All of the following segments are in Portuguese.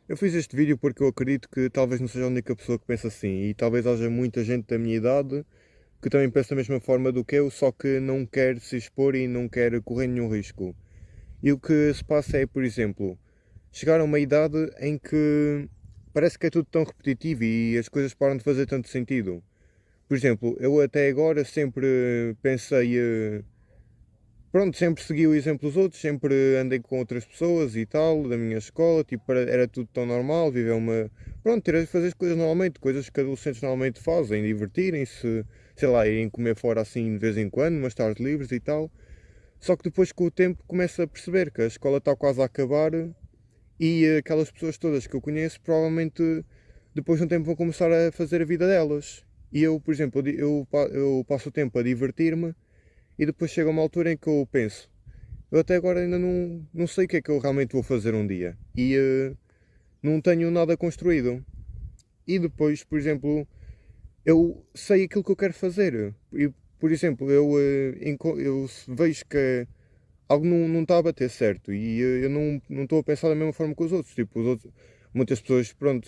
Eu fiz este vídeo porque eu acredito que talvez não seja a única pessoa que pensa assim e talvez haja muita gente da minha idade que também pensa da mesma forma do que eu, só que não quer se expor e não quer correr nenhum risco. E o que se passa é, por exemplo, chegar a uma idade em que parece que é tudo tão repetitivo e as coisas param de fazer tanto sentido. Por exemplo, eu até agora sempre pensei pronto, sempre segui o exemplo dos outros, sempre andei com outras pessoas e tal, da minha escola, tipo, era tudo tão normal, viver uma. Pronto, ter a fazer as coisas normalmente, coisas que adolescentes normalmente fazem, divertirem-se, sei lá, irem comer fora assim de vez em quando, umas tardes livres e tal. Só que depois com o tempo começo a perceber que a escola está quase a acabar e aquelas pessoas todas que eu conheço provavelmente depois de um tempo vão começar a fazer a vida delas. E eu, por exemplo, eu passo o tempo a divertir-me e depois chega uma altura em que eu penso, eu até agora ainda não sei o que é que eu realmente vou fazer um dia e não tenho nada construído. E depois, por exemplo, eu sei aquilo que eu quero fazer. E, por exemplo, eu vejo que algo não está a bater certo e eu não estou a pensar da mesma forma que os outros. Tipo, os outros, muitas pessoas, pronto,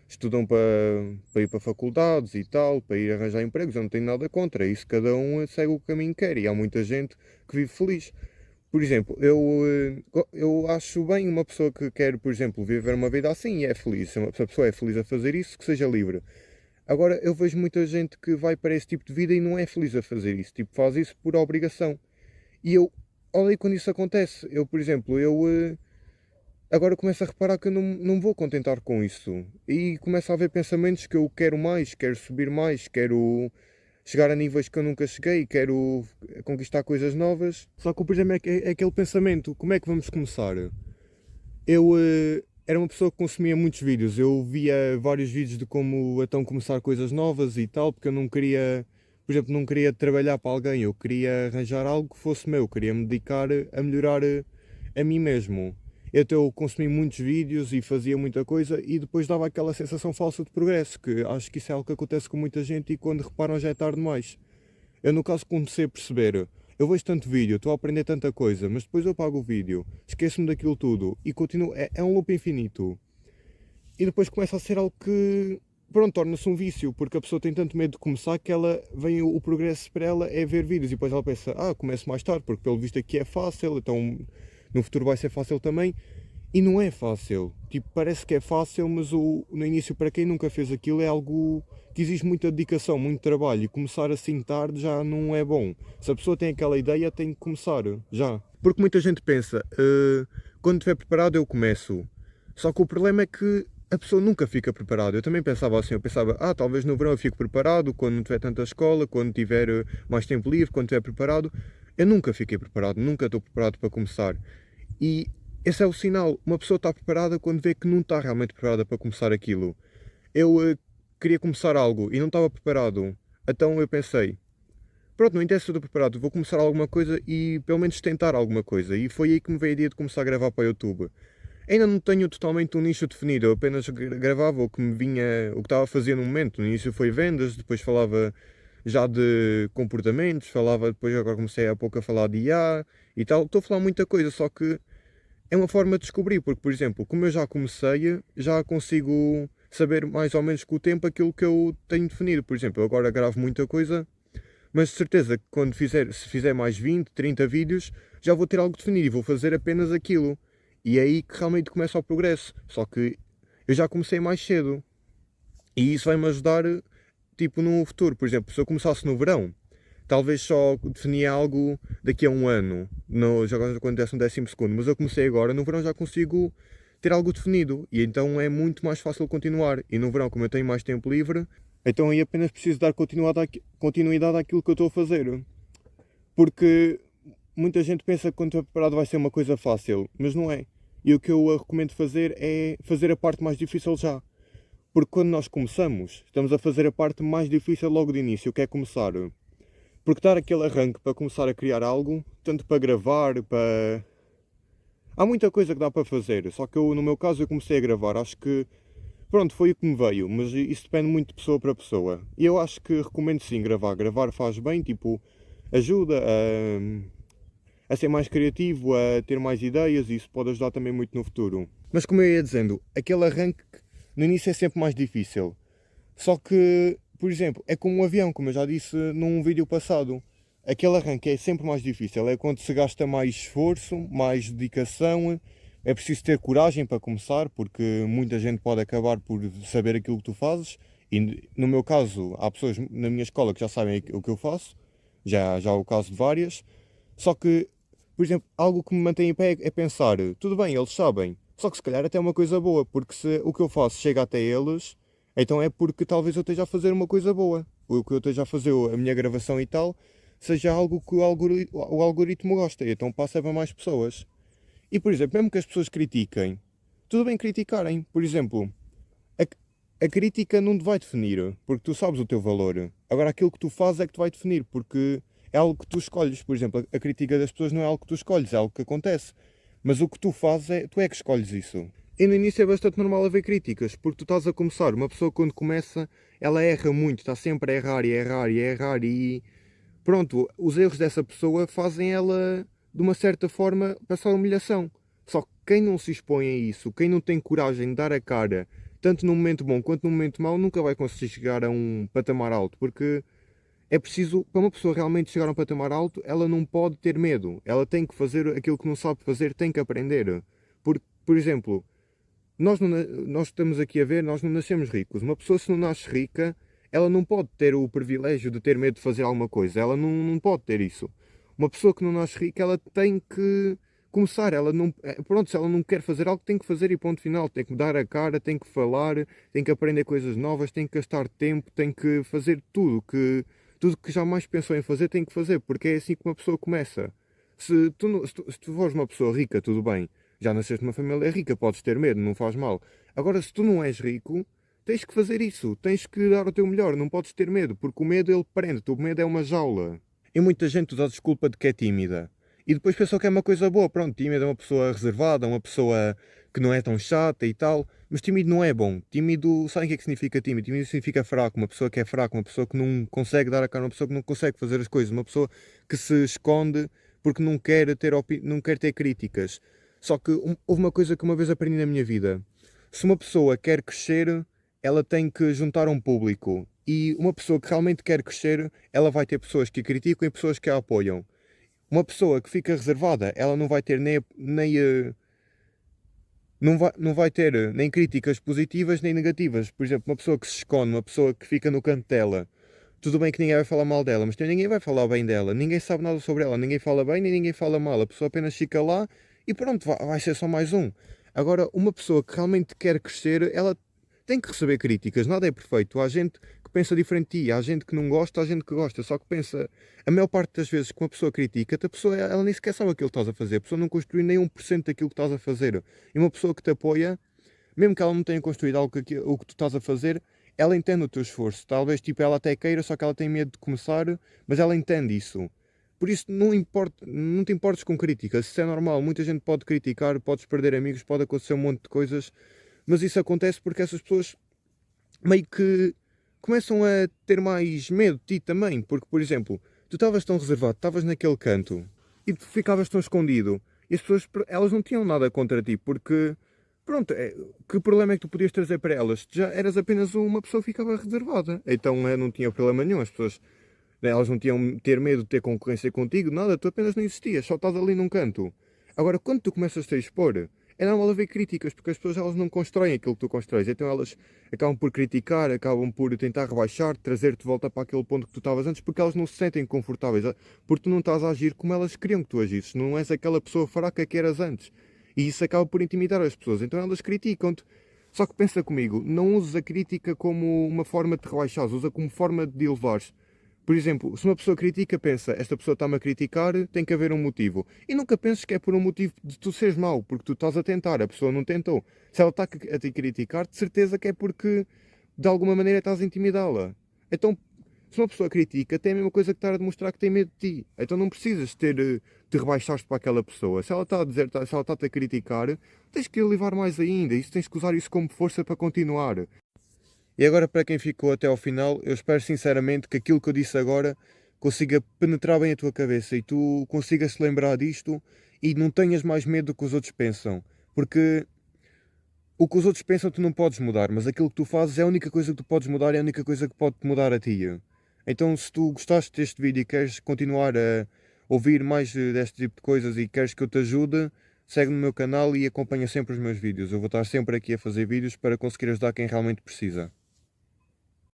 estudam para ir para faculdades e tal, para ir arranjar empregos. Eu não tenho nada contra isso. Cada um segue o caminho que quer e há muita gente que vive feliz. Por exemplo, eu acho bem uma pessoa que quer, por exemplo, viver uma vida assim e é feliz. Se a pessoa é feliz a fazer isso, que seja livre. Agora, eu vejo muita gente que vai para esse tipo de vida e não é feliz a fazer isso. Tipo, faz isso por obrigação. E eu odeio quando isso acontece. Eu, por exemplo, agora começo a reparar que eu não vou contentar com isso. E começo a haver pensamentos que eu quero mais, quero subir mais, quero chegar a níveis que eu nunca cheguei, quero conquistar coisas novas. Só que o problema é aquele pensamento: como é que vamos começar? Eu era uma pessoa que consumia muitos vídeos, eu via vários vídeos de como então começar coisas novas e tal, porque eu não queria, por exemplo, não queria trabalhar para alguém, eu queria arranjar algo que fosse meu, queria me dedicar a melhorar a mim mesmo. Então eu consumi muitos vídeos e fazia muita coisa e depois dava aquela sensação falsa de progresso, que acho que isso é algo que acontece com muita gente e quando reparam já é tarde demais. Eu, no caso, comecei a perceber, eu vejo tanto vídeo, estou a aprender tanta coisa, mas depois eu pago o vídeo, esqueço-me daquilo tudo e continuo. É um loop infinito. E depois começa a ser algo que, pronto, torna-se um vício, porque a pessoa tem tanto medo de começar que ela vem o progresso para ela é ver vídeos e depois ela pensa, começo mais tarde, porque pelo visto aqui é fácil, então no futuro vai ser fácil também. E não é fácil. Tipo, parece que é fácil, mas no início, para quem nunca fez aquilo, é algo que exige muita dedicação, muito trabalho. E começar assim tarde já não é bom. Se a pessoa tem aquela ideia, tem que começar já. Porque muita gente pensa, quando estiver preparado eu começo. Só que o problema é que a pessoa nunca fica preparada. Eu também pensava assim, eu pensava, talvez no verão eu fique preparado, quando não tiver tanta escola, quando tiver mais tempo livre, quando estiver preparado. Eu nunca fiquei preparado, nunca estou preparado para começar. E esse é o sinal. Uma pessoa está preparada quando vê que não está realmente preparada para começar aquilo. Eu queria começar algo e não estava preparado. Então eu pensei, pronto, não interessa se estou preparado, vou começar alguma coisa e pelo menos tentar alguma coisa. E foi aí que me veio a ideia de começar a gravar para o YouTube. Ainda não tenho totalmente um nicho definido, eu apenas gravava o que me vinha, o que estava a fazer no momento. No início foi vendas, depois falava já de comportamentos, falava depois, agora comecei há pouco a falar de IA e tal. Estou a falar muita coisa, só que é uma forma de descobrir, porque, por exemplo, como eu já comecei, já consigo saber mais ou menos com o tempo aquilo que eu tenho definido. Por exemplo, eu agora gravo muita coisa, mas de certeza que quando se fizer mais 20, 30 vídeos, já vou ter algo definido e vou fazer apenas aquilo. E é aí que realmente começa o progresso. Só que eu já comecei mais cedo. E isso vai-me ajudar, tipo, no futuro. Por exemplo, se eu começasse no verão, talvez só definia algo daqui a um ano, já quando acontece no 12º, mas eu comecei agora, no verão já consigo ter algo definido e então é muito mais fácil continuar. E no verão, como eu tenho mais tempo livre, então aí apenas preciso dar continuidade àquilo que eu estou a fazer. Porque muita gente pensa que quando estou preparado vai ser uma coisa fácil, mas não é. E o que eu recomendo fazer é fazer a parte mais difícil já. Porque quando nós começamos, estamos a fazer a parte mais difícil logo de início, que é começar. Porque dar aquele arranque para começar a criar algo, tanto para gravar, para... Há muita coisa que dá para fazer, só que eu, no meu caso, eu comecei a gravar. Acho que, pronto, foi o que me veio, mas isso depende muito de pessoa para pessoa. E eu acho que recomendo sim gravar. Gravar faz bem, tipo, ajuda a ser mais criativo, a ter mais ideias e isso pode ajudar também muito no futuro. Mas como eu ia dizendo, aquele arranque no início é sempre mais difícil. Só que, por exemplo, é como um avião, como eu já disse num vídeo passado. Aquele arranque é sempre mais difícil. É quando se gasta mais esforço, mais dedicação. É preciso ter coragem para começar, porque muita gente pode acabar por saber aquilo que tu fazes. E no meu caso, há pessoas na minha escola que já sabem o que eu faço. Já é o caso de várias. Só que, por exemplo, algo que me mantém em pé é pensar, tudo bem, eles sabem. Só que se calhar até é uma coisa boa, porque se o que eu faço chega até eles, então é porque talvez eu esteja a fazer uma coisa boa. O que eu esteja a fazer, a minha gravação e tal, seja algo que o algoritmo gosta, e então passa para mais pessoas. E por exemplo, mesmo que as pessoas critiquem, tudo bem criticarem. Por exemplo, a crítica não te vai definir, porque tu sabes o teu valor. Agora aquilo que tu fazes é que te vai definir, porque é algo que tu escolhes. Por exemplo, a crítica das pessoas não é algo que tu escolhes, é algo que acontece. Mas o que tu fazes é, tu é que escolhes isso. E no início é bastante normal haver críticas, porque tu estás a começar. Uma pessoa quando começa, ela erra muito, está sempre a errar e a errar e a errar e pronto, os erros dessa pessoa fazem ela, de uma certa forma, passar humilhação. Só que quem não se expõe a isso, quem não tem coragem de dar a cara, tanto no momento bom quanto no momento mau, nunca vai conseguir chegar a um patamar alto, porque é preciso, para uma pessoa realmente chegar a um patamar alto, ela não pode ter medo. Ela tem que fazer aquilo que não sabe fazer, tem que aprender. Por exemplo, nós estamos aqui a ver, nós não nascemos ricos. Uma pessoa, se não nasce rica, ela não pode ter o privilégio de ter medo de fazer alguma coisa. Ela não pode ter isso. Uma pessoa que não nasce rica, ela tem que começar. Ela não, pronto, se ela não quer fazer algo, tem que fazer e ponto final. Tem que dar a cara, tem que falar, tem que aprender coisas novas, tem que gastar tempo, tem que fazer tudo que jamais pensou em fazer, tem que fazer, porque é assim que uma pessoa começa. Se tu fores uma pessoa rica, tudo bem. Já nasceste numa família rica, podes ter medo, não faz mal. Agora, se tu não és rico, tens que fazer isso, tens que dar o teu melhor, não podes ter medo, porque o medo ele prende-te, o medo é uma jaula. E muita gente usa a desculpa de que é tímida. E depois pensou que é uma coisa boa, pronto, tímida é uma pessoa reservada, uma pessoa que não é tão chata e tal, mas tímido não é bom. Tímido, sabem o que é que significa tímido? Tímido significa fraco, uma pessoa que é fraca, uma pessoa que não consegue dar a cara, uma pessoa que não consegue fazer as coisas, uma pessoa que se esconde porque não quer ter críticas. Só que houve uma coisa que uma vez aprendi na minha vida. Se uma pessoa quer crescer, ela tem que juntar um público. E uma pessoa que realmente quer crescer, ela vai ter pessoas que a criticam e pessoas que a apoiam. Uma pessoa que fica reservada, ela não vai ter não vai ter nem críticas positivas nem negativas. Por exemplo, uma pessoa que se esconde, uma pessoa que fica no canto dela. Tudo bem que ninguém vai falar mal dela, mas também ninguém vai falar bem dela. Ninguém sabe nada sobre ela. Ninguém fala bem nem ninguém fala mal. A pessoa apenas fica lá e pronto, vai ser só mais um. Agora, uma pessoa que realmente quer crescer, ela tem que receber críticas. Nada é perfeito. Há gente que pensa diferente de ti. Há gente que não gosta, há gente que gosta. Só que pensa, a maior parte das vezes que uma pessoa critica-te, a pessoa ela nem sequer sabe aquilo que estás a fazer. A pessoa não construiu nem 1% daquilo que estás a fazer. E uma pessoa que te apoia, mesmo que ela não tenha construído algo o que tu estás a fazer, ela entende o teu esforço. Talvez tipo, ela até queira, só que ela tem medo de começar, mas ela entende isso. Por isso não importa, não te importes com críticas, isso é normal. Muita gente pode criticar, podes perder amigos, pode acontecer um monte de coisas, mas isso acontece porque essas pessoas meio que começam a ter mais medo de ti também. Porque, por exemplo, tu estavas tão reservado, estavas naquele canto e tu ficavas tão escondido e as pessoas, elas não tinham nada contra ti porque pronto, que problema é que tu podias trazer para elas? Tu já eras apenas uma pessoa que ficava reservada. Então não tinha problema nenhum. As pessoas, elas não tinham ter medo de ter concorrência contigo, nada. Tu apenas não existias, só estás ali num canto. Agora, quando tu começas a expor, é normal haver críticas, porque as pessoas elas não constroem aquilo que tu constróis. Então elas acabam por criticar, acabam por tentar rebaixar, trazer-te de volta para aquele ponto que tu estavas antes, porque elas não se sentem confortáveis. Porque tu não estás a agir como elas queriam que tu agisses. Não és aquela pessoa fraca que eras antes. E isso acaba por intimidar as pessoas. Então elas criticam-te. Só que pensa comigo, não uses a crítica como uma forma de te rebaixar, usa como forma de elevares. Por exemplo, se uma pessoa critica, pensa, esta pessoa está-me a criticar, tem que haver um motivo. E nunca penses que é por um motivo de tu seres mau, porque tu estás a tentar, a pessoa não tentou. Se ela está a te criticar, de certeza que é porque de alguma maneira estás a intimidá-la. Então, se uma pessoa critica, tem a mesma coisa que estar a demonstrar que tem medo de ti. Então não precisas te rebaixar para aquela pessoa. Se ela está a dizer, se ela está-te a criticar, tens que elevar mais ainda. Isso tens que usar isso como força para continuar. E agora, para quem ficou até ao final, eu espero sinceramente que aquilo que eu disse agora consiga penetrar bem a tua cabeça e tu consigas se lembrar disto e não tenhas mais medo do que os outros pensam. Porque O que os outros pensam tu não podes mudar, mas aquilo que tu fazes é a única coisa que tu podes mudar, é a única coisa que pode mudar a ti. Então, se tu gostaste deste vídeo e queres continuar a ouvir mais deste tipo de coisas e queres que eu te ajude, segue no meu canal e acompanha sempre os meus vídeos. Eu vou estar sempre aqui a fazer vídeos para conseguir ajudar quem realmente precisa.